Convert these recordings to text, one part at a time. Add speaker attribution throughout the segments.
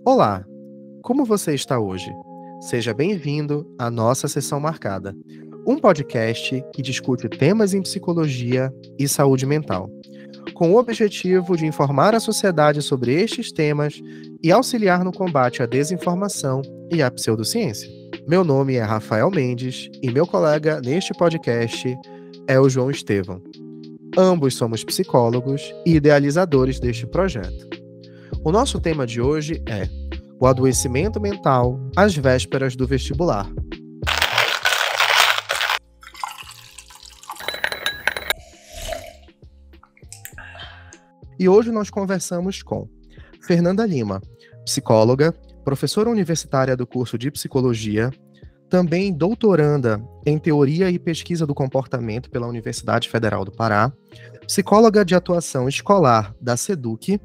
Speaker 1: Olá, como você está hoje? Seja bem-vindo à nossa sessão marcada, um podcast que discute temas em psicologia e saúde mental, com o objetivo de informar a sociedade sobre estes temas e auxiliar no combate à desinformação e à pseudociência. Meu nome é Rafael Mendes e meu colega neste podcast é o João Estevão. Ambos somos psicólogos e idealizadores deste projeto. O nosso tema de hoje é o adoecimento mental às vésperas do vestibular. E hoje nós conversamos com Fernanda Lima, psicóloga, professora universitária do curso de psicologia, também doutoranda em teoria e pesquisa do comportamento pela Universidade Federal do Pará, psicóloga de atuação escolar da SEDUC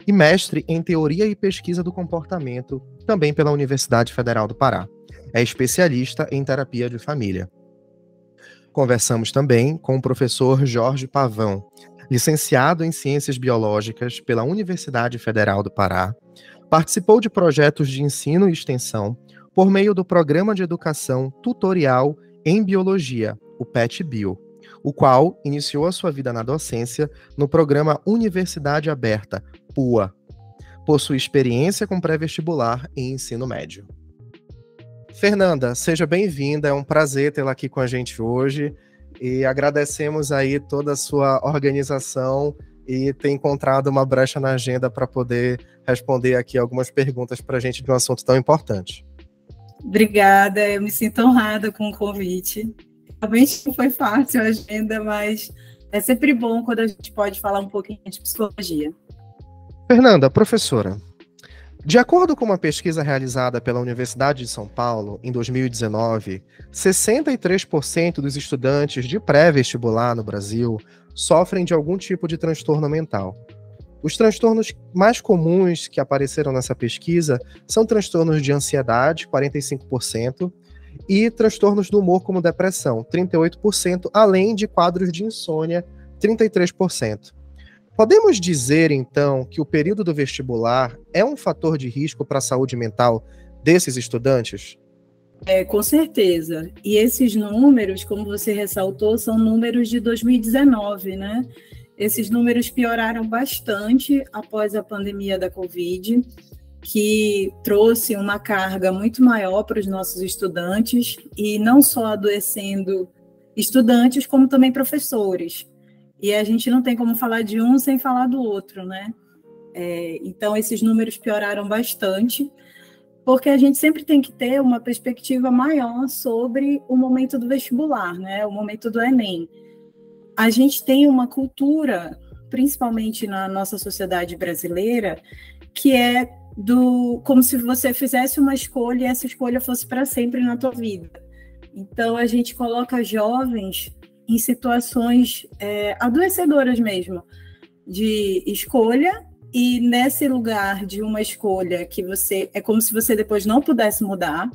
Speaker 1: e mestre em teoria e pesquisa do comportamento também pela Universidade Federal do Pará. É especialista em terapia de família. Conversamos também com o professor Jorge Pavão, licenciado em Ciências Biológicas pela Universidade Federal do Pará, participou de projetos de ensino e extensão por meio do Programa de Educação Tutorial em Biologia, o PET-Bio, o qual iniciou a sua vida na docência no programa Universidade Aberta, PUA. Possui experiência com pré-vestibular e ensino médio. Fernanda, seja bem-vinda, é um prazer tê-la aqui com a gente hoje e agradecemos aí toda a sua organização e ter encontrado uma brecha na agenda para poder responder aqui algumas perguntas para a gente de um assunto tão importante.
Speaker 2: Obrigada, eu me sinto honrada com o convite. Realmente não foi fácil a agenda, mas é sempre bom quando a gente pode falar um pouquinho de psicologia.
Speaker 1: Fernanda, professora, de acordo com uma pesquisa realizada pela Universidade de São Paulo, em 2019, 63% dos estudantes de pré-vestibular no Brasil sofrem de algum tipo de transtorno mental. Os transtornos mais comuns que apareceram nessa pesquisa são transtornos de ansiedade, 45%, e transtornos do humor como depressão, 38%, além de quadros de insônia, 33%. Podemos dizer, então, que o período do vestibular é um fator de risco para a saúde mental desses estudantes?
Speaker 2: Com certeza. E esses números, como você ressaltou, são números de 2019, né? Esses números pioraram bastante após a pandemia da Covid, que trouxe uma carga muito maior para os nossos estudantes, e não só adoecendo estudantes, como também professores. E a gente não tem como falar de um sem falar do outro, né? Então, esses números pioraram bastante, porque a gente sempre tem que ter uma perspectiva maior sobre o momento do vestibular, né? O momento do Enem. A gente tem uma cultura, principalmente na nossa sociedade brasileira, que é como se você fizesse uma escolha e essa escolha fosse para sempre na tua vida. Então, a gente coloca jovens em situações adoecedoras mesmo, de escolha, e nesse lugar de uma escolha que é como se você depois não pudesse mudar,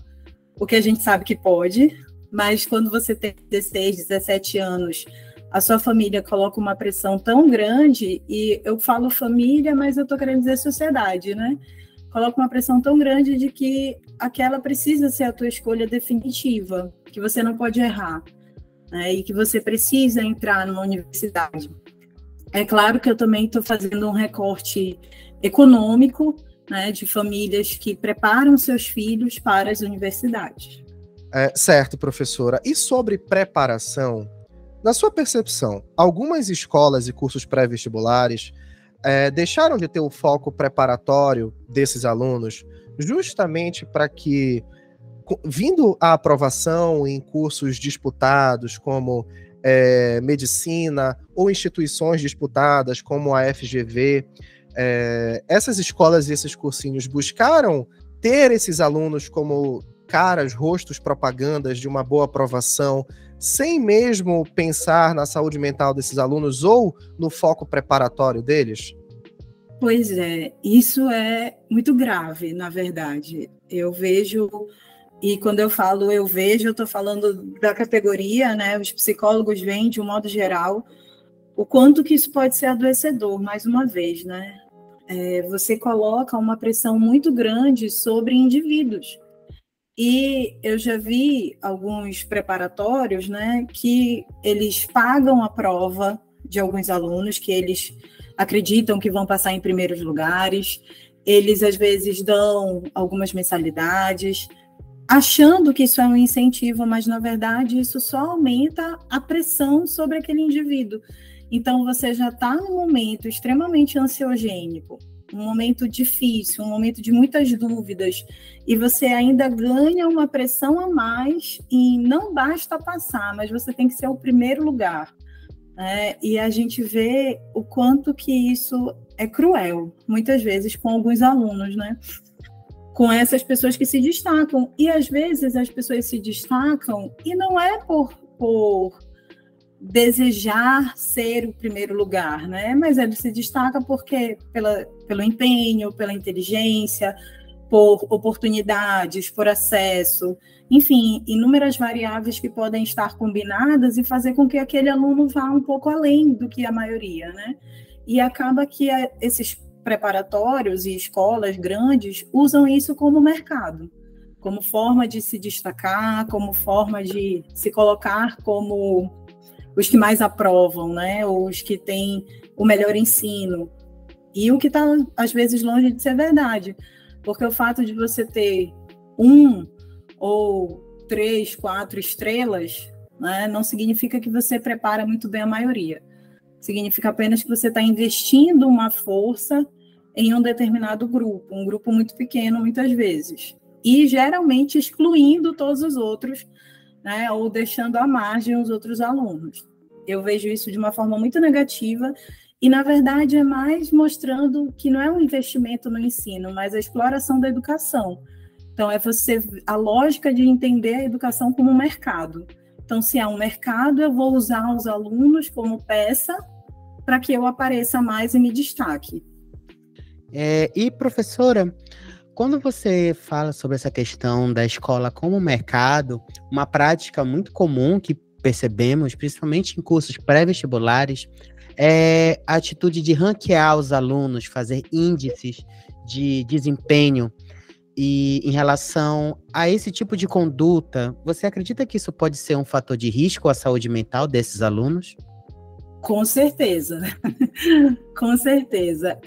Speaker 2: o que a gente sabe que pode, mas quando você tem 16, 17 anos, a sua família coloca uma pressão tão grande, e eu falo família, mas eu estou querendo dizer sociedade, né? Coloca uma pressão tão grande de que aquela precisa ser a tua escolha definitiva, que você não pode errar, né? E que você precisa entrar numa universidade. É claro que eu também estou fazendo um recorte econômico, né, de famílias que preparam seus filhos para as universidades.
Speaker 1: Certo, professora. E sobre preparação, na sua percepção, algumas escolas e cursos pré-vestibulares deixaram de ter o foco preparatório desses alunos justamente para que, vindo a aprovação em cursos disputados como medicina ou instituições disputadas como a FGV, essas escolas e esses cursinhos buscaram ter esses alunos como caras, rostos, propagandas de uma boa aprovação, sem mesmo pensar na saúde mental desses alunos ou no foco preparatório deles?
Speaker 2: Pois é, isso é muito grave, na verdade. Eu vejo, e quando eu falo eu vejo, eu estou falando da categoria, né? Os psicólogos veem, de um modo geral, o quanto que isso pode ser adoecedor, mais uma vez, né? Você coloca uma pressão muito grande sobre indivíduos. E eu já vi alguns preparatórios, né, que eles pagam a prova de alguns alunos que eles acreditam que vão passar em primeiros lugares, eles às vezes dão algumas mensalidades, achando que isso é um incentivo, mas na verdade isso só aumenta a pressão sobre aquele indivíduo. Então você já está num momento extremamente ansiogênico, um momento difícil, um momento de muitas dúvidas, e você ainda ganha uma pressão a mais e não basta passar, mas você tem que ser o primeiro lugar. E a gente vê o quanto que isso é cruel, muitas vezes, com alguns alunos, né? Com essas pessoas que se destacam. E, às vezes, as pessoas se destacam e não é por desejar ser o primeiro lugar, né? Mas ele se destaca porque pelo empenho, pela inteligência, por oportunidades, por acesso, enfim, inúmeras variáveis que podem estar combinadas e fazer com que aquele aluno vá um pouco além do que a maioria, né? E acaba que esses preparatórios e escolas grandes usam isso como mercado, como forma de se destacar, como forma de se colocar como os que mais aprovam, né? Os que têm o melhor ensino. E o que está, às vezes, longe de ser verdade. Porque o fato de você ter 1 ou 3, 4 estrelas, né, não significa que você prepara muito bem a maioria. Significa apenas que você está investindo uma força em um determinado grupo, um grupo muito pequeno, muitas vezes. E, geralmente, excluindo todos os outros, né, ou deixando à margem os outros alunos. Eu vejo isso de uma forma muito negativa e, na verdade, é mais mostrando que não é um investimento no ensino, mas a exploração da educação. Então, a lógica de entender a educação como um mercado. Então, se há um mercado, eu vou usar os alunos como peça para que eu apareça mais e me destaque.
Speaker 3: E, professora, quando você fala sobre essa questão da escola como mercado, uma prática muito comum que percebemos, principalmente em cursos pré-vestibulares, é a atitude de ranquear os alunos, fazer índices de desempenho. E em relação a esse tipo de conduta, você acredita que isso pode ser um fator de risco à saúde mental desses alunos?
Speaker 2: Com certeza. Com certeza.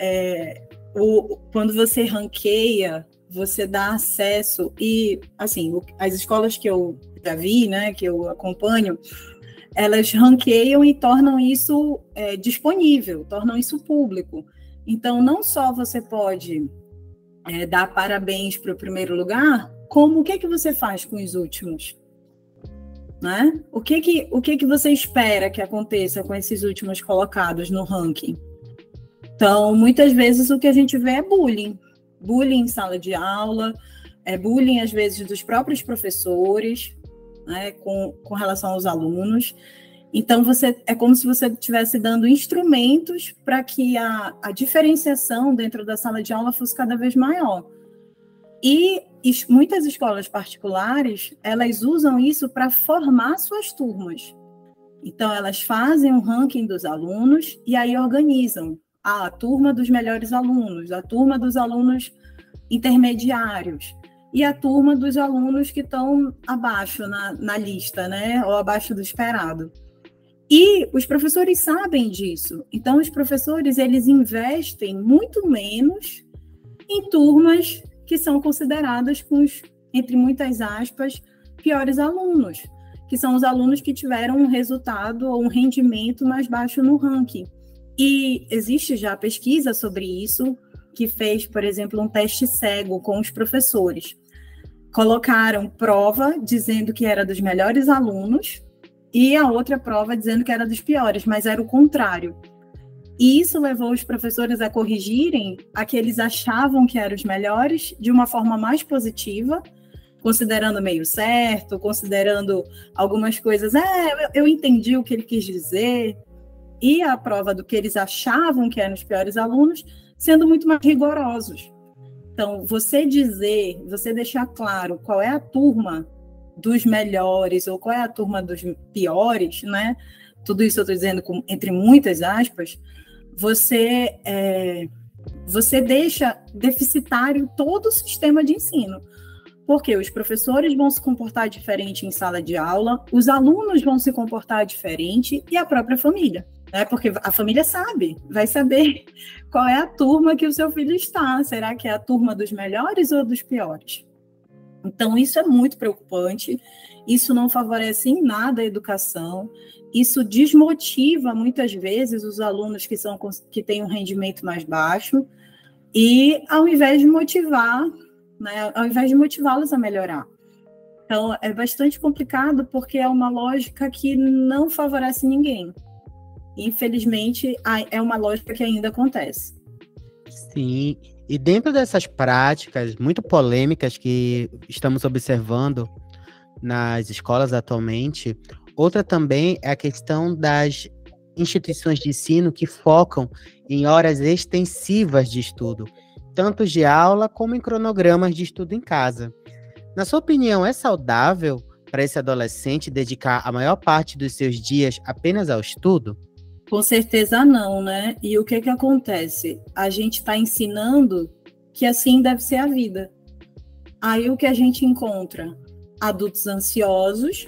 Speaker 2: Quando você ranqueia, você dá acesso e, assim, as escolas que eu já vi, né, que eu acompanho, elas ranqueiam e tornam isso disponível, tornam isso público. Então, não só você pode dar parabéns para o primeiro lugar, como o que você faz com os últimos? Né? O que você espera que aconteça com esses últimos colocados no ranking? Então, muitas vezes o que a gente vê é bullying. Bullying em sala de aula, bullying às vezes dos próprios professores, né, com relação aos alunos. Então, é como se você estivesse dando instrumentos para que a diferenciação dentro da sala de aula fosse cada vez maior. E muitas escolas particulares, elas usam isso para formar suas turmas. Então, elas fazem um ranking dos alunos e aí organizam a turma dos melhores alunos, a turma dos alunos intermediários e a turma dos alunos que estão abaixo na lista, né, ou abaixo do esperado. E os professores sabem disso. Então, os professores, eles investem muito menos em turmas que são consideradas com os, entre muitas aspas, piores alunos, que são os alunos que tiveram um resultado ou um rendimento mais baixo no ranking. E existe já pesquisa sobre isso, que fez, por exemplo, um teste cego com os professores. Colocaram prova dizendo que era dos melhores alunos e a outra prova dizendo que era dos piores, mas era o contrário. E isso levou os professores a corrigirem a que eles achavam que eram os melhores de uma forma mais positiva, considerando meio certo, considerando algumas coisas. Eu entendi o que ele quis dizer. E a prova do que eles achavam que eram os piores alunos, sendo muito mais rigorosos. Então, você deixar claro qual é a turma dos melhores ou qual é a turma dos piores, né? tudo isso eu estou dizendo entre muitas aspas, você deixa deficitário todo o sistema de ensino. Porque os professores vão se comportar diferente em sala de aula, os alunos vão se comportar diferente e a própria família. Né? Porque a família vai saber qual é a turma que o seu filho está. Será que é a turma dos melhores ou dos piores? Então, isso é muito preocupante, isso não favorece em nada a educação, isso desmotiva muitas vezes os alunos que têm um rendimento mais baixo, e ao invés de motivar, né, ao invés de motivá-los a melhorar. Então, é bastante complicado porque é uma lógica que não favorece ninguém. Infelizmente, é uma lógica que ainda acontece.
Speaker 3: Sim, e dentro dessas práticas muito polêmicas que estamos observando nas escolas atualmente, outra também é a questão das instituições de ensino que focam em horas extensivas de estudo, tanto de aula como em cronogramas de estudo em casa. Na sua opinião, é saudável para esse adolescente dedicar a maior parte dos seus dias apenas ao estudo?
Speaker 2: Com certeza não, né? E o que acontece? A gente está ensinando que assim deve ser a vida. Aí o que a gente encontra? Adultos ansiosos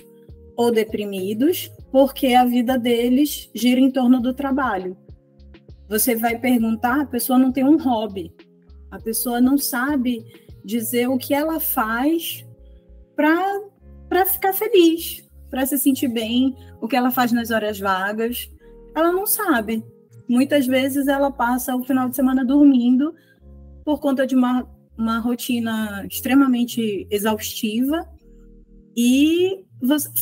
Speaker 2: ou deprimidos, porque a vida deles gira em torno do trabalho. Você vai perguntar, a pessoa não tem um hobby. A pessoa não sabe dizer o que ela faz para ficar feliz, para se sentir bem, o que ela faz nas horas vagas. Ela não sabe. Muitas vezes ela passa o final de semana dormindo por conta de uma rotina extremamente exaustiva, e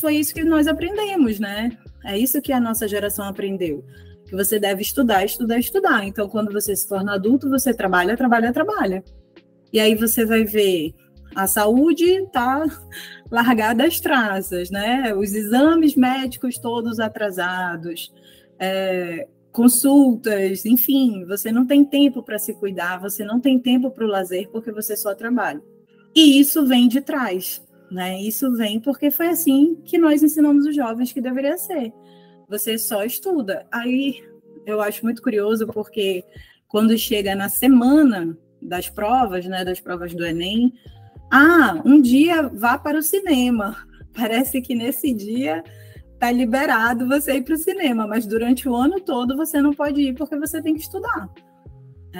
Speaker 2: foi isso que nós aprendemos, né? É isso que a nossa geração aprendeu, que você deve estudar, estudar, estudar. Então, quando você se torna adulto, você trabalha, trabalha, trabalha. E aí você vai ver a saúde está largada às traças, né? Os exames médicos todos atrasados, consultas, enfim, você não tem tempo para se cuidar, você não tem tempo para o lazer porque você só trabalha. E isso vem de trás, né? Isso vem porque foi assim que nós ensinamos os jovens que deveria ser. Você só estuda. Aí eu acho muito curioso porque quando chega na semana das provas, né, das provas do Enem, um dia vá para o cinema. Parece que nesse dia está liberado você ir para o cinema, mas durante o ano todo você não pode ir porque você tem que estudar.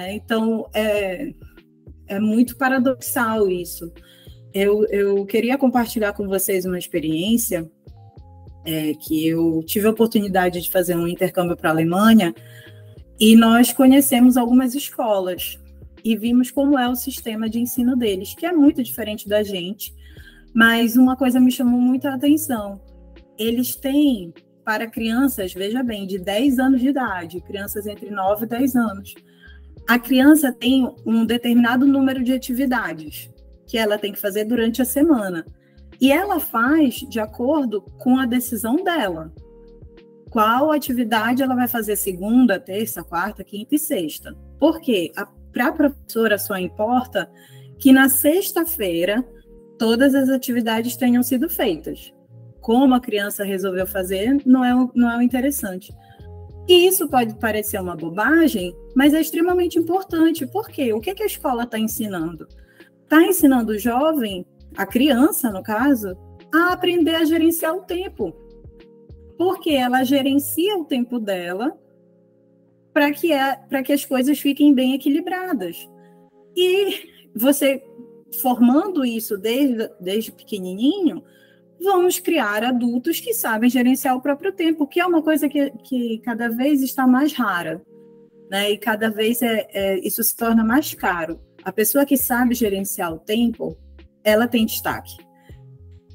Speaker 2: Então, é muito paradoxal isso. Eu queria compartilhar com vocês uma experiência que eu tive a oportunidade de fazer um intercâmbio para a Alemanha, e nós conhecemos algumas escolas e vimos como é o sistema de ensino deles, que é muito diferente da gente, mas uma coisa me chamou muita atenção. Eles têm, para crianças, veja bem, de 10 anos de idade, crianças entre 9 e 10 anos, a criança tem um determinado número de atividades que ela tem que fazer durante a semana. E ela faz de acordo com a decisão dela. Qual atividade ela vai fazer segunda, terça, quarta, quinta e sexta. Por quê? Para a professora só importa que na sexta-feira todas as atividades tenham sido feitas. Como a criança resolveu fazer, não é o interessante. E isso pode parecer uma bobagem, mas é extremamente importante. Por quê? O que a escola está ensinando? Está ensinando o jovem, a criança, no caso, a aprender a gerenciar o tempo. Porque ela gerencia o tempo dela para que as coisas fiquem bem equilibradas. E você, formando isso desde pequenininho, vamos criar adultos que sabem gerenciar o próprio tempo, que é uma coisa que cada vez está mais rara, né? E cada vez isso se torna mais caro. A pessoa que sabe gerenciar o tempo, ela tem destaque.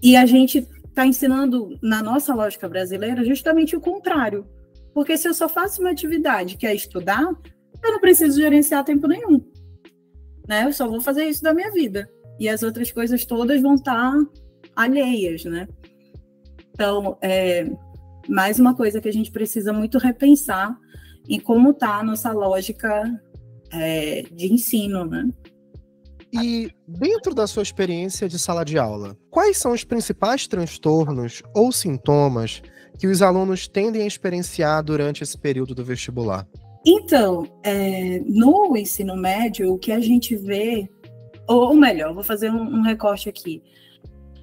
Speaker 2: E a gente está ensinando, na nossa lógica brasileira, justamente o contrário. Porque se eu só faço uma atividade que é estudar, eu não preciso gerenciar tempo nenhum. Né? Eu só vou fazer isso da minha vida. E as outras coisas todas vão estar alheias, né? Então, mais uma coisa que a gente precisa muito repensar em como está a nossa lógica de ensino, né?
Speaker 1: E dentro da sua experiência de sala de aula, quais são os principais transtornos ou sintomas que os alunos tendem a experienciar durante esse período do vestibular?
Speaker 2: Então, no ensino médio, o que a gente vê, ou melhor, vou fazer um recorte aqui,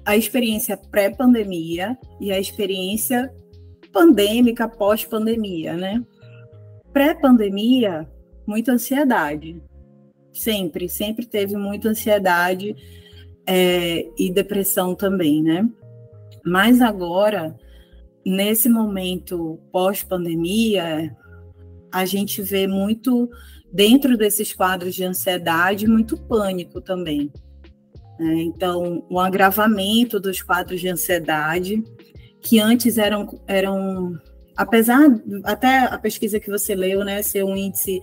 Speaker 2: a experiência pré-pandemia e a experiência pandêmica pós-pandemia, né? Pré-pandemia, muita ansiedade. Sempre teve muita ansiedade e depressão também, né? Mas agora, nesse momento pós-pandemia, a gente vê muito, dentro desses quadros de ansiedade, muito pânico também. Então, o agravamento dos quadros de ansiedade, que antes eram apesar, até a pesquisa que você leu, né, ser um índice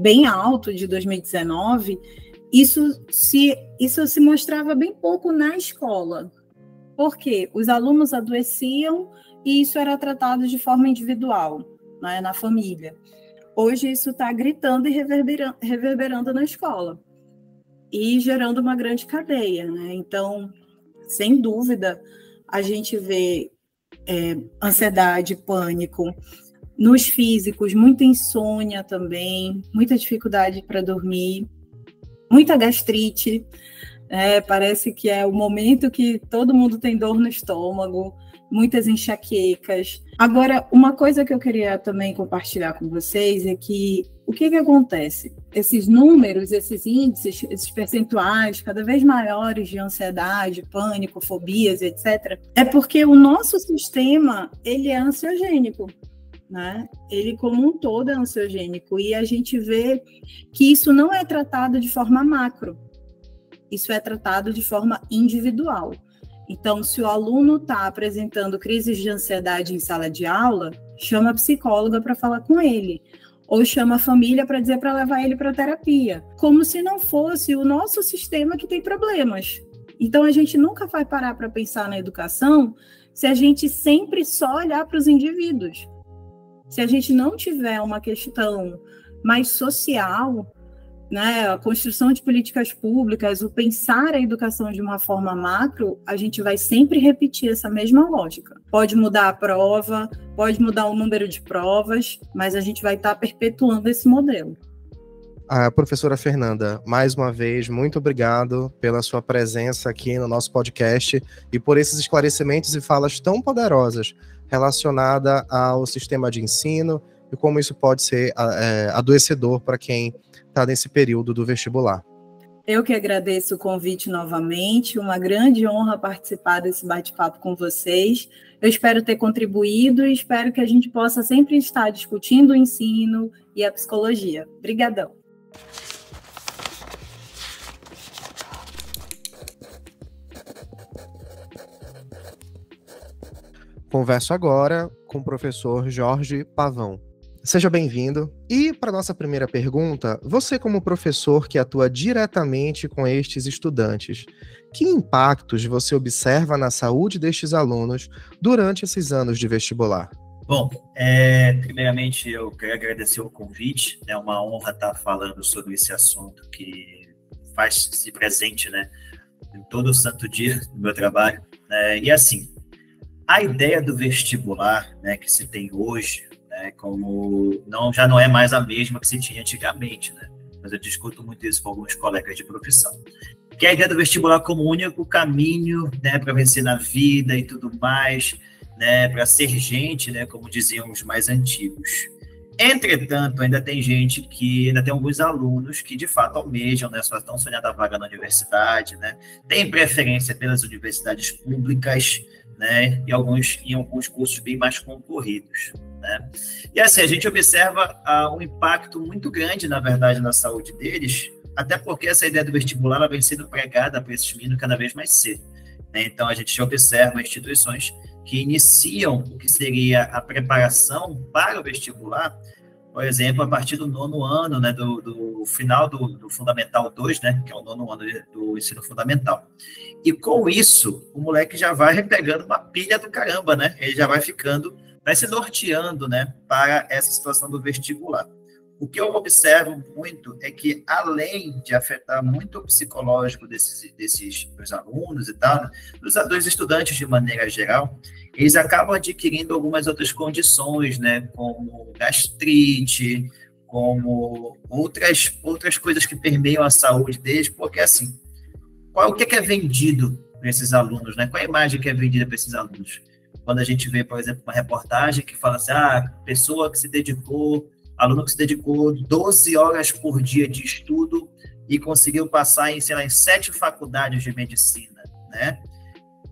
Speaker 2: bem alto de 2019, isso se mostrava bem pouco na escola. Por quê? Os alunos adoeciam e isso era tratado de forma individual, né, na família. Hoje isso está gritando e reverberando na escola e gerando uma grande cadeia, né? Então, sem dúvida, a gente vê ansiedade, pânico, nos físicos, muita insônia também, muita dificuldade para dormir, muita gastrite, parece que é o momento que todo mundo tem dor no estômago, muitas enxaquecas. Agora, uma coisa que eu queria também compartilhar com vocês é que o que acontece? Esses números, esses índices, esses percentuais cada vez maiores de ansiedade, pânico, fobias, etc., é porque o nosso sistema, ele é ansiogênico, né? Ele como um todo é ansiogênico, e a gente vê que isso não é tratado de forma macro, isso é tratado de forma individual. Então, se o aluno está apresentando crises de ansiedade em sala de aula, chama a psicóloga para falar com ele, ou chama a família para dizer para levar ele para terapia, como se não fosse o nosso sistema que tem problemas. Então, a gente nunca vai parar para pensar na educação se a gente sempre só olhar para os indivíduos. Se a gente não tiver uma questão mais social, né, a construção de políticas públicas, o pensar a educação de uma forma macro, a gente vai sempre repetir essa mesma lógica. Pode mudar a prova, pode mudar o número de provas, mas a gente vai estar perpetuando esse modelo.
Speaker 1: A professora Fernanda, mais uma vez, muito obrigado pela sua presença aqui no nosso podcast e por esses esclarecimentos e falas tão poderosas relacionadas ao sistema de ensino e como isso pode ser adoecedor para quem está nesse período do vestibular.
Speaker 2: Eu que agradeço o convite novamente, uma grande honra participar desse bate-papo com vocês. Eu espero ter contribuído e espero que a gente possa sempre estar discutindo o ensino e a psicologia. Obrigadão.
Speaker 1: Converso agora com o professor Jorge Pavão. Seja bem-vindo. E para nossa primeira pergunta, você como professor que atua diretamente com estes estudantes, que impactos você observa na saúde destes alunos durante esses anos de vestibular?
Speaker 4: Bom, primeiramente eu quero agradecer o convite, é uma honra estar falando sobre esse assunto que faz-se presente, né, em todo o santo dia do meu trabalho. E assim, a ideia do vestibular, né, que se tem hoje, já não é mais a mesma que se tinha antigamente, né? Mas eu discuto muito isso com alguns colegas de profissão. Que é a ideia do vestibular como o único caminho, né, para vencer na vida e tudo mais, né, para ser gente, né, como diziam os mais antigos. Entretanto, ainda tem alguns alunos que de fato almejam, né, sua tão sonhada vaga na universidade, né, tem preferência pelas universidades públicas, né, e em alguns cursos bem mais concorridos, né? E assim, a gente observa um impacto muito grande, na verdade, na saúde deles, até porque essa ideia do vestibular ela vem sendo pregada para esses meninos cada vez mais cedo, né? Então, a gente observa instituições que iniciam o que seria a preparação para o vestibular, por exemplo, a partir do 9º ano, né, do final do Fundamental 2, né, que é o 9º ano do ensino fundamental. E com isso, o moleque já vai pegando uma pilha do caramba, né? Ele já vai se norteando, né, para essa situação do vestibular. o que eu observo muito é que, além de afetar muito o psicológico desses alunos e tal, né, dos estudantes de maneira geral, eles acabam adquirindo algumas outras condições, né, como gastrite, como outras coisas que permeiam a saúde deles, porque, assim, o que é vendido para esses alunos, né? Qual é a imagem que é vendida para esses alunos? Quando a gente vê, por exemplo, uma reportagem que fala assim, aluno que se dedicou 12 horas por dia de estudo e conseguiu passar em 7 faculdades de medicina, né?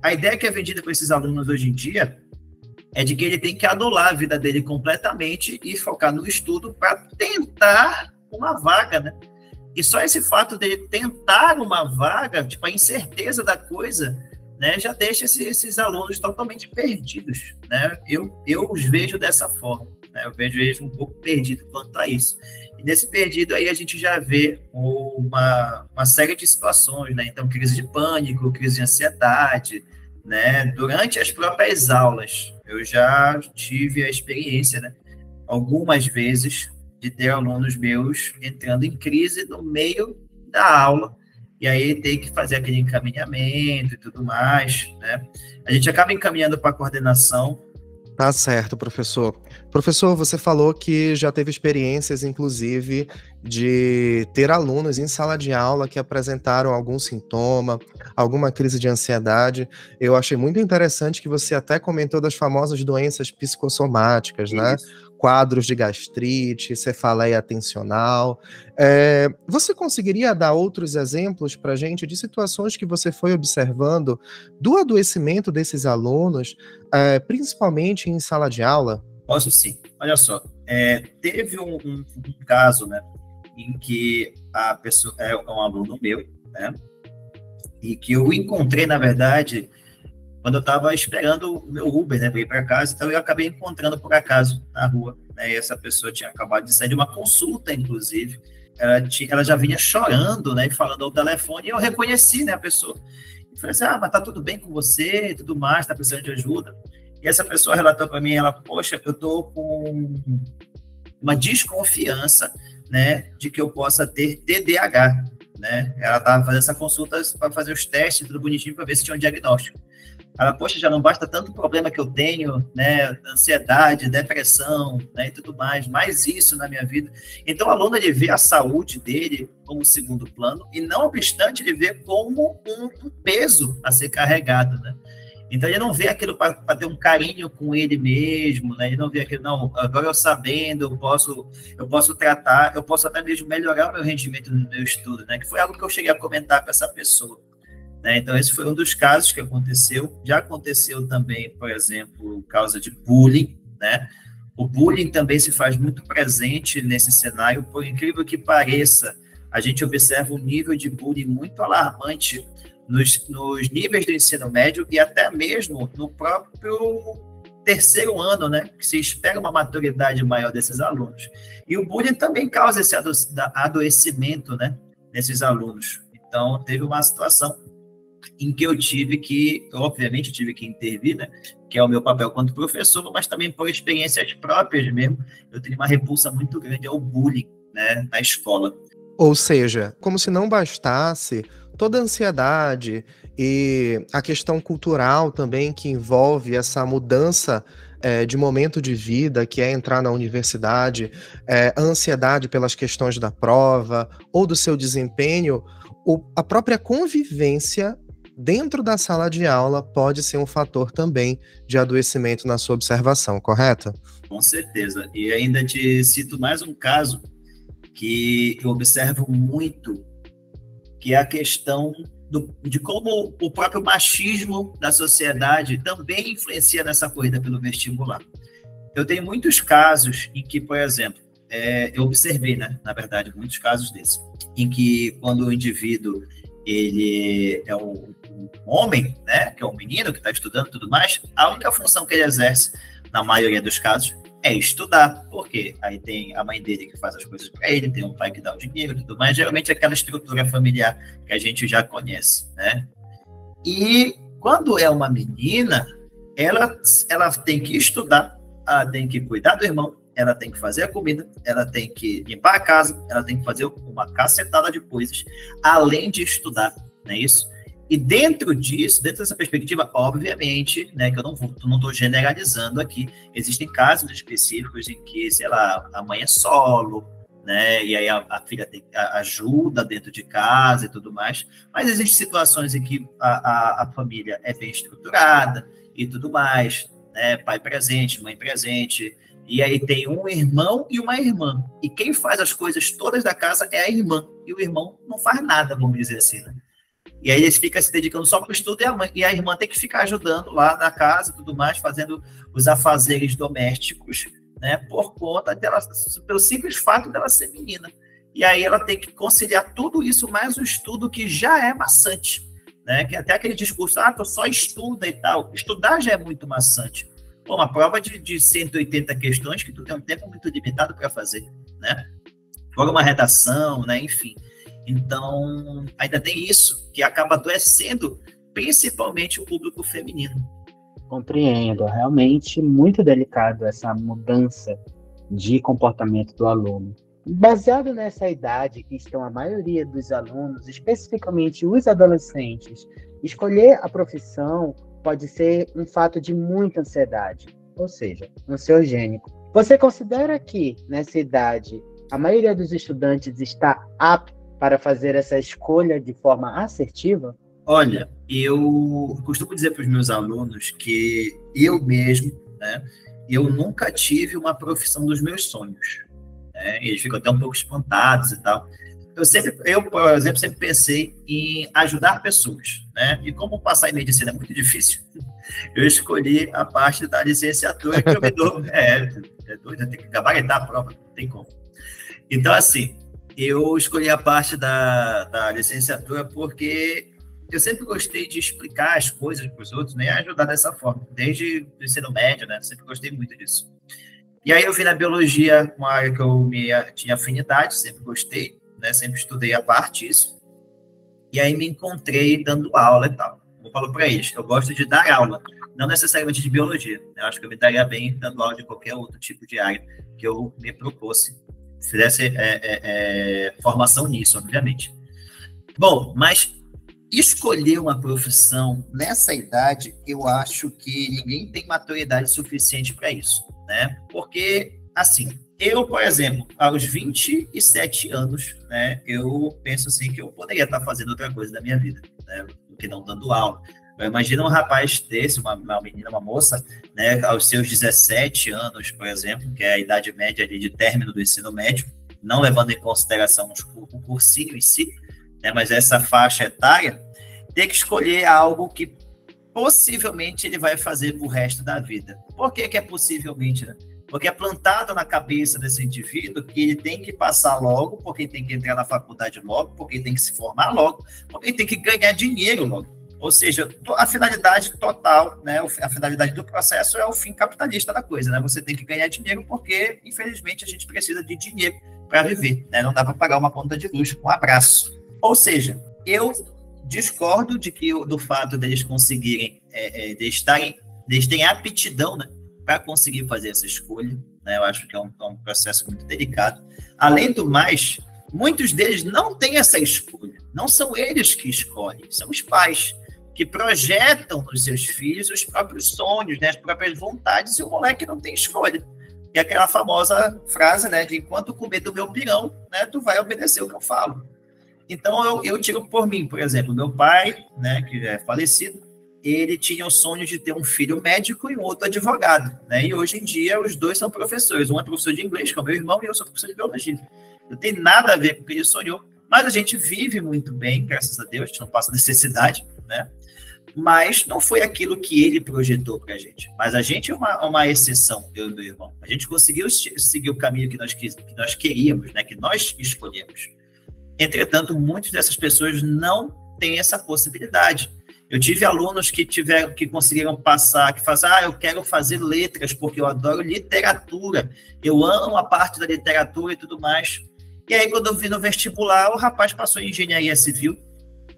Speaker 4: A ideia que é vendida para esses alunos hoje em dia é de que ele tem que anular a vida dele completamente e focar no estudo para tentar uma vaga, né? E só esse fato de tentar uma vaga, tipo, a incerteza da coisa, né, já deixa esses alunos totalmente perdidos, né? Eu os vejo dessa forma, né? Eu vejo eles um pouco perdidos quanto a isso. E nesse perdido aí a gente já vê uma série de situações, né? Então, crise de pânico, crise de ansiedade, né? Durante as próprias aulas, eu já tive a experiência, né, algumas vezes, de ter alunos meus entrando em crise no meio da aula, e aí tem que fazer aquele encaminhamento e tudo mais, né? A gente acaba encaminhando para a coordenação.
Speaker 1: Tá certo, professor. Professor, você falou que já teve experiências, inclusive, de ter alunos em sala de aula que apresentaram algum sintoma, alguma crise de ansiedade. Eu achei muito interessante que você até comentou das famosas doenças psicossomáticas, né? Quadros de gastrite, cefaleia atencional. Você conseguiria dar outros exemplos para a gente de situações que você foi observando do adoecimento desses alunos, principalmente em sala de aula?
Speaker 4: Posso sim. Olha só, teve um caso, né, em que a pessoa é um aluno meu, né, e que eu encontrei, na verdade, quando eu estava esperando o meu Uber, né, para ir para casa, então eu acabei encontrando por acaso na rua, né, e essa pessoa tinha acabado de sair de uma consulta, inclusive, ela já vinha chorando, né, falando ao telefone, e eu reconheci, né, a pessoa. E falei assim, mas tá tudo bem com você e tudo mais, tá precisando de ajuda? E essa pessoa relatou para mim, poxa, eu tô com uma desconfiança, né, de que eu possa ter TDAH, né? Ela estava fazendo essa consulta para fazer os testes, tudo bonitinho, para ver se tinha um diagnóstico. Ela, poxa, já não basta tanto problema que eu tenho, né, ansiedade, depressão, né, e tudo mais isso na minha vida. Então, o aluno, ele vê a saúde dele como segundo plano, e não obstante, ele vê como um peso a ser carregado, né? Então, ele não vê aquilo para ter um carinho com ele mesmo, né? Ele não vê aquilo, não, agora eu sabendo, eu posso tratar, eu posso até mesmo melhorar o meu rendimento no meu estudo, né? Que foi algo que eu cheguei a comentar com essa pessoa. Então, esse foi um dos casos que aconteceu. Já aconteceu também, por exemplo, causa de bullying, né? O bullying também se faz muito presente nesse cenário, por incrível que pareça, a gente observa um nível de bullying muito alarmante nos níveis do ensino médio e até mesmo no próprio terceiro ano, né? Que se espera uma maturidade maior desses alunos. E o bullying também causa esse adoecimento, né, nesses alunos. Então, teve uma situação em que obviamente, tive que intervir, né, que é o meu papel quanto professor, mas também por experiências próprias mesmo, eu tenho uma repulsa muito grande ao bullying, né, na escola.
Speaker 1: Ou seja, como se não bastasse toda a ansiedade e a questão cultural também que envolve essa mudança de momento de vida, que é entrar na universidade, a ansiedade pelas questões da prova ou do seu desempenho, a própria convivência dentro da sala de aula pode ser um fator também de adoecimento na sua observação, correto?
Speaker 4: Com certeza. E ainda te cito mais um caso que eu observo muito, que é a questão de como o próprio machismo da sociedade também influencia nessa corrida pelo vestibular. Eu tenho muitos casos em que, por exemplo, eu observei, né, na verdade, muitos casos desses, em que quando o indivíduo ele é um homem, né, que é um menino que está estudando e tudo mais, a única função que ele exerce, na maioria dos casos, é estudar, porque aí tem a mãe dele que faz as coisas para ele, tem um pai que dá o dinheiro e tudo mais, geralmente é aquela estrutura familiar que a gente já conhece, né? E quando é uma menina, ela tem que estudar, ela tem que cuidar do irmão, ela tem que fazer a comida, ela tem que limpar a casa, ela tem que fazer uma cacetada de coisas, além de estudar, não é isso? E dentro disso, dentro dessa perspectiva, obviamente, né, que eu não estou generalizando aqui, existem casos específicos em que, sei lá, a mãe é solo, né, e aí a filha ajuda dentro de casa e tudo mais, mas existem situações em que a família é bem estruturada e tudo mais, né, pai presente, mãe presente, e aí tem um irmão e uma irmã, e quem faz as coisas todas da casa é a irmã, e o irmão não faz nada, vamos dizer assim, né? E aí eles ficam se dedicando só para o estudo e a irmã tem que ficar ajudando lá na casa e tudo mais, fazendo os afazeres domésticos, né, por conta dela, pelo simples fato dela ser menina. E aí ela tem que conciliar tudo isso mais o estudo que já é maçante, né, que até aquele discurso, tu só estuda e tal, estudar já é muito maçante. Pô, uma prova de 180 questões que tu tem um tempo muito limitado para fazer, né, fora uma redação, né, enfim. Então, ainda tem isso, que acaba adoecendo principalmente o público feminino.
Speaker 5: Compreendo, realmente muito delicado essa mudança de comportamento do aluno. Baseado nessa idade que estão a maioria dos alunos, especificamente os adolescentes, escolher a profissão pode ser um fato de muita ansiedade, ou seja, ansiogênico. Você considera que, nessa idade, a maioria dos estudantes está apta para fazer essa escolha de forma assertiva?
Speaker 4: Olha, eu costumo dizer para os meus alunos que eu mesmo, né, eu nunca tive uma profissão dos meus sonhos, né, eles ficam até um pouco espantados e tal. Eu, por exemplo, sempre pensei em ajudar pessoas, né, e como passar em medicina é muito difícil, eu escolhi a parte da licenciatura que eu me dou, é doido, tem que gabaritar a prova, não tem como. Então, assim, eu escolhi a parte da licenciatura porque eu sempre gostei de explicar as coisas para os outros, né, e ajudar dessa forma, desde o ensino médio, né, sempre gostei muito disso. E aí eu vi na biologia uma área que eu tinha afinidade, sempre gostei, né, sempre estudei a parte disso, e aí me encontrei dando aula e tal. Eu falo para eles, eu gosto de dar aula, não necessariamente de biologia, eu acho que eu me daria bem dando aula de qualquer outro tipo de área que eu me propôsse, fizesse formação nisso, obviamente. Bom, mas escolher uma profissão nessa idade, eu acho que ninguém tem maturidade suficiente para isso, né? Porque, assim, eu, por exemplo, aos 27 anos, né, eu penso assim que eu poderia estar fazendo outra coisa da minha vida, né, do que não dando aula. Imagina um rapaz desse, uma menina, uma moça, né, aos seus 17 anos, por exemplo, que é a idade média ali de término do ensino médio, não levando em consideração o cursinho em si, né, mas essa faixa etária, ter que escolher algo que possivelmente ele vai fazer pro resto da vida. Por que é possivelmente, né? Porque é plantado na cabeça desse indivíduo que ele tem que passar logo, porque ele tem que entrar na faculdade logo, porque ele tem que se formar logo, porque ele tem que ganhar dinheiro logo. Ou seja, a finalidade total, né, a finalidade do processo é o fim capitalista da coisa, né? Você tem que ganhar dinheiro porque, infelizmente, a gente precisa de dinheiro para viver, né? Não dá para pagar uma conta de luz com um abraço. Ou seja, eu discordo do fato deles conseguirem, deles terem aptidão, né, para conseguir fazer essa escolha, né? Eu acho que é um processo muito delicado. Além do mais, muitos deles não têm essa escolha, não são eles que escolhem, são os pais que projetam nos seus filhos os próprios sonhos, né, as próprias vontades, e o moleque não tem escolha. E aquela famosa frase, né, de enquanto comer do meu pirão, né, tu vai obedecer o que eu falo. Então, eu tiro por mim, por exemplo, meu pai, né, que é falecido, ele tinha o sonho de ter um filho médico e um outro advogado, né, e hoje em dia os dois são professores, um é professor de inglês, que é o meu irmão, e eu sou professor de biologia. Não tem nada a ver com o que ele sonhou, mas a gente vive muito bem, graças a Deus, a gente não passa necessidade, né, mas não foi aquilo que ele projetou para a gente. Mas a gente é uma exceção, eu e meu irmão. A gente conseguiu seguir o caminho que nós queríamos, né, que nós escolhemos. Entretanto, muitas dessas pessoas não têm essa possibilidade. Eu tive alunos que conseguiram passar, que fazem, eu quero fazer letras porque eu adoro literatura, eu amo a parte da literatura e tudo mais. E aí, quando eu vi no vestibular, o rapaz passou em engenharia civil,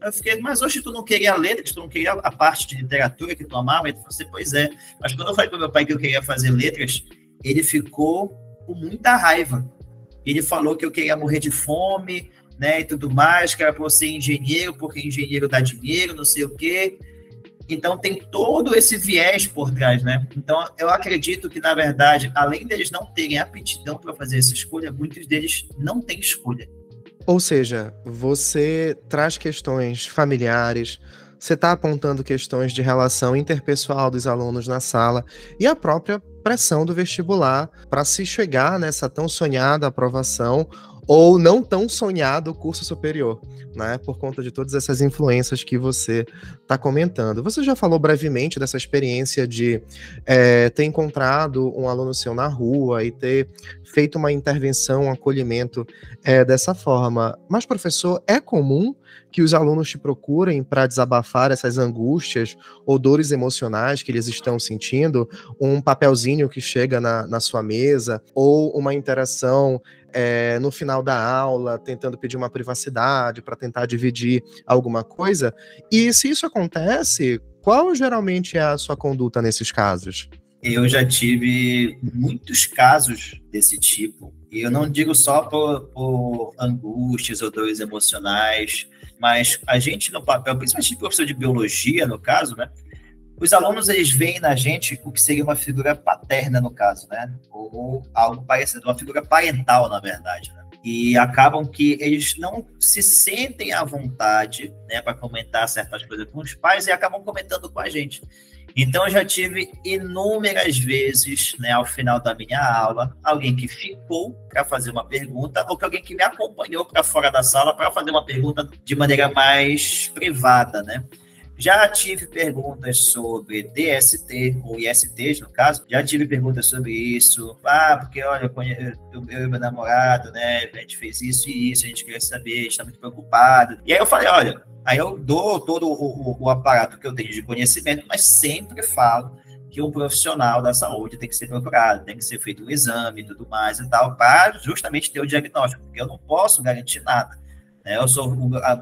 Speaker 4: Eu fiquei, mas hoje tu não queria letras, tu não queria a parte de literatura que tu amava? Ele falou assim, pois é. Mas quando eu falei para meu pai que eu queria fazer letras, ele ficou com muita raiva. Ele falou que eu queria morrer de fome, né, e tudo mais, que era para eu ser engenheiro, porque engenheiro dá dinheiro, não sei o quê. Então, tem todo esse viés por trás, né? Então, eu acredito que, na verdade, além deles não terem aptidão para fazer essa escolha, muitos deles não têm escolha.
Speaker 1: Ou seja, você traz questões familiares, você está apontando questões de relação interpessoal dos alunos na sala e a própria pressão do vestibular para se chegar nessa tão sonhada aprovação ou não tão sonhado curso superior, né? Por conta de todas essas influências que você está comentando. Você já falou brevemente dessa experiência de ter encontrado um aluno seu na rua e ter feito uma intervenção, um acolhimento dessa forma. Mas, professor, é comum que os alunos te procurem para desabafar essas angústias ou dores emocionais que eles estão sentindo? Um papelzinho que chega na sua mesa ou uma interação no final da aula, tentando pedir uma privacidade para tentar dividir alguma coisa? E se isso acontece, qual geralmente é a sua conduta nesses casos?
Speaker 4: Eu já tive muitos casos desse tipo, e eu não digo só por angústias ou dores emocionais, mas a gente no papel, principalmente professor de biologia, no caso, né? Os alunos, eles veem na gente o que seria uma figura paterna, no caso, né? Ou algo parecido, uma figura parental, na verdade, né? E acabam que eles não se sentem à vontade, né, para comentar certas coisas com os pais e acabam comentando com a gente. Então, eu já tive inúmeras vezes, né, ao final da minha aula, alguém que ficou para fazer uma pergunta ou que alguém que me acompanhou para fora da sala para fazer uma pergunta de maneira mais privada, né? Já tive perguntas sobre DST, ou ISTs, no caso. Já tive perguntas sobre isso. Porque, olha, eu e meu namorado, né, a gente fez isso e isso, a gente queria saber, a gente está muito preocupado. E aí eu falei, olha, aí eu dou todo o aparato que eu tenho de conhecimento, mas sempre falo que um profissional da saúde tem que ser procurado, tem que ser feito um exame e tudo mais e tal, para justamente ter o diagnóstico, porque eu não posso garantir nada.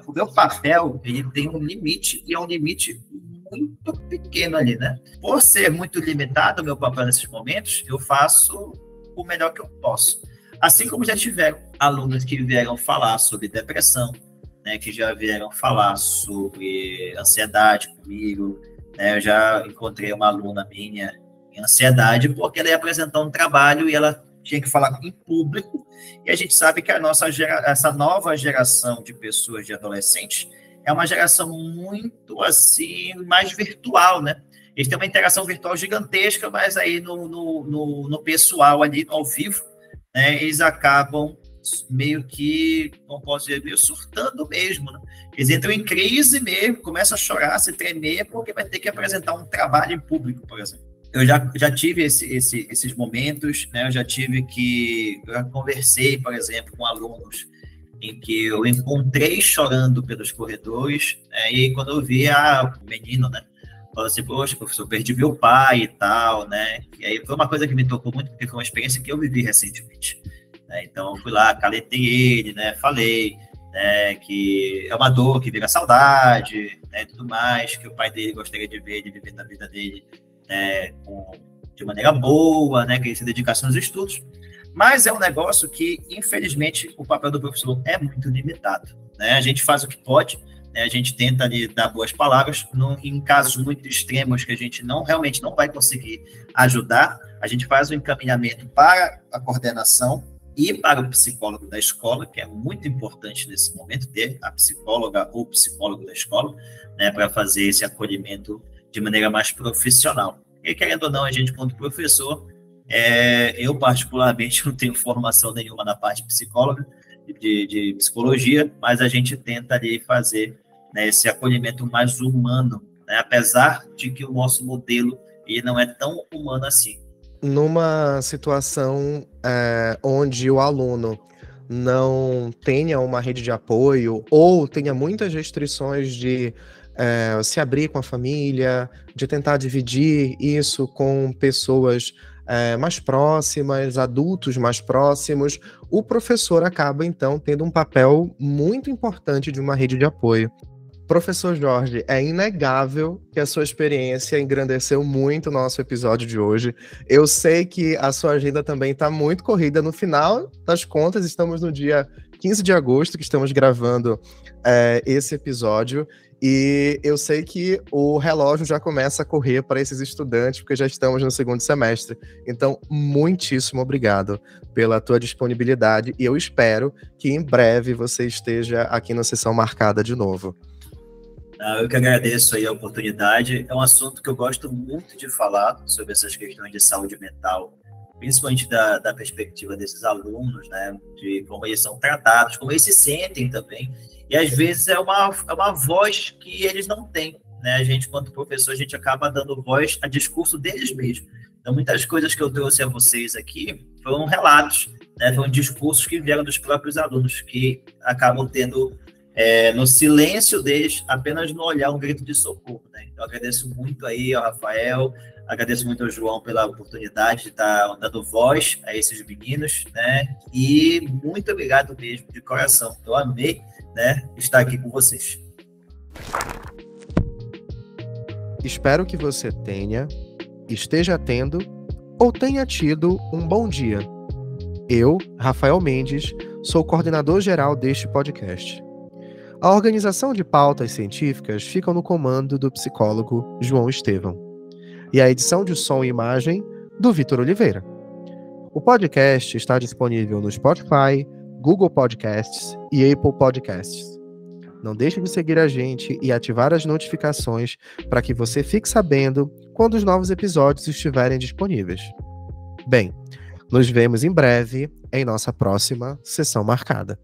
Speaker 4: O meu papel, ele tem um limite, e é um limite muito pequeno ali, né? Por ser muito limitado o meu papel nesses momentos, eu faço o melhor que eu posso. Assim como já tiveram alunos que vieram falar sobre depressão, né, que já vieram falar sobre ansiedade comigo, né? Eu já encontrei uma aluna minha em ansiedade porque ela ia apresentar um trabalho e ela tinha que falar em público, e a gente sabe que essa nova geração de pessoas, de adolescentes, é uma geração muito, assim, mais virtual, né? Eles têm uma interação virtual gigantesca, mas aí no pessoal ali, ao vivo, né, eles acabam meio que, não posso dizer, meio surtando mesmo, né? Eles entram em crise mesmo, começam a chorar, se tremer, porque vai ter que apresentar um trabalho em público, por exemplo. Eu já tive esses momentos, né? Eu já conversei, por exemplo, com alunos em que eu encontrei chorando pelos corredores, né? E quando eu vi o menino, né, falou assim, poxa, professor, eu perdi meu pai e tal, né? E aí foi uma coisa que me tocou muito, porque foi uma experiência que eu vivi recentemente, né? Então eu fui lá, caletei ele, né? Falei, né, que é uma dor que vira saudade, né, e tudo mais, que o pai dele gostaria de ver ele vivendo a vida dele, né, de maneira boa, né, que ele se dedicasse nos estudos, mas é um negócio que, infelizmente, o papel do professor é muito limitado, né? A gente faz o que pode, né? A gente tenta ali dar boas palavras, em casos muito extremos que a gente realmente não vai conseguir ajudar, a gente faz o encaminhamento para a coordenação e para o psicólogo da escola, que é muito importante nesse momento, ter a psicóloga ou psicólogo da escola, né, para fazer esse acolhimento de maneira mais profissional. E, querendo ou não, a gente, como professor, eu particularmente não tenho formação nenhuma na parte psicóloga, de psicologia, mas a gente tenta ali fazer, né, esse acolhimento mais humano, né, apesar de que o nosso modelo ele não é tão humano assim.
Speaker 1: Numa situação onde o aluno não tenha uma rede de apoio ou tenha muitas restrições de se abrir com a família, de tentar dividir isso com pessoas mais próximas, adultos mais próximos, o professor acaba, então, tendo um papel muito importante de uma rede de apoio. Professor Jorge, é inegável que a sua experiência engrandeceu muito o nosso episódio de hoje. Eu sei que a sua agenda também está muito corrida. No final das contas, estamos no dia 15 de agosto, que estamos gravando esse episódio. E eu sei que o relógio já começa a correr para esses estudantes, porque já estamos no segundo semestre. Então, muitíssimo obrigado pela tua disponibilidade. E eu espero que em breve você esteja aqui na Sessão Marcada de novo.
Speaker 4: Eu que agradeço aí a oportunidade. É um assunto que eu gosto muito de falar sobre essas questões de saúde mental, principalmente da perspectiva desses alunos, né, de como eles são tratados, como eles se sentem também. E às vezes é uma voz que eles não têm, né? A gente, quanto professor, a gente acaba dando voz a discurso deles mesmos. Então, muitas coisas que eu trouxe a vocês aqui foram relatos, né, foram discursos que vieram dos próprios alunos, que acabam tendo no silêncio deles, apenas no olhar, um grito de socorro, né? Então, agradeço muito aí ao Rafael, agradeço muito ao João pela oportunidade de estar dando voz a esses meninos, né? E muito obrigado mesmo, de coração. Eu amei, né, estar aqui com vocês.
Speaker 1: Espero que você esteja tendo ou tenha tido um bom dia. Eu, Rafael Mendes, sou coordenador geral deste podcast. A organização de pautas científicas fica no comando do psicólogo João Estevão. E a edição de som e imagem do Vitor Oliveira. O podcast está disponível no Spotify, Google Podcasts e Apple Podcasts. Não deixe de seguir a gente e ativar as notificações para que você fique sabendo quando os novos episódios estiverem disponíveis. Bem, nos vemos em breve em nossa próxima Sessão Marcada.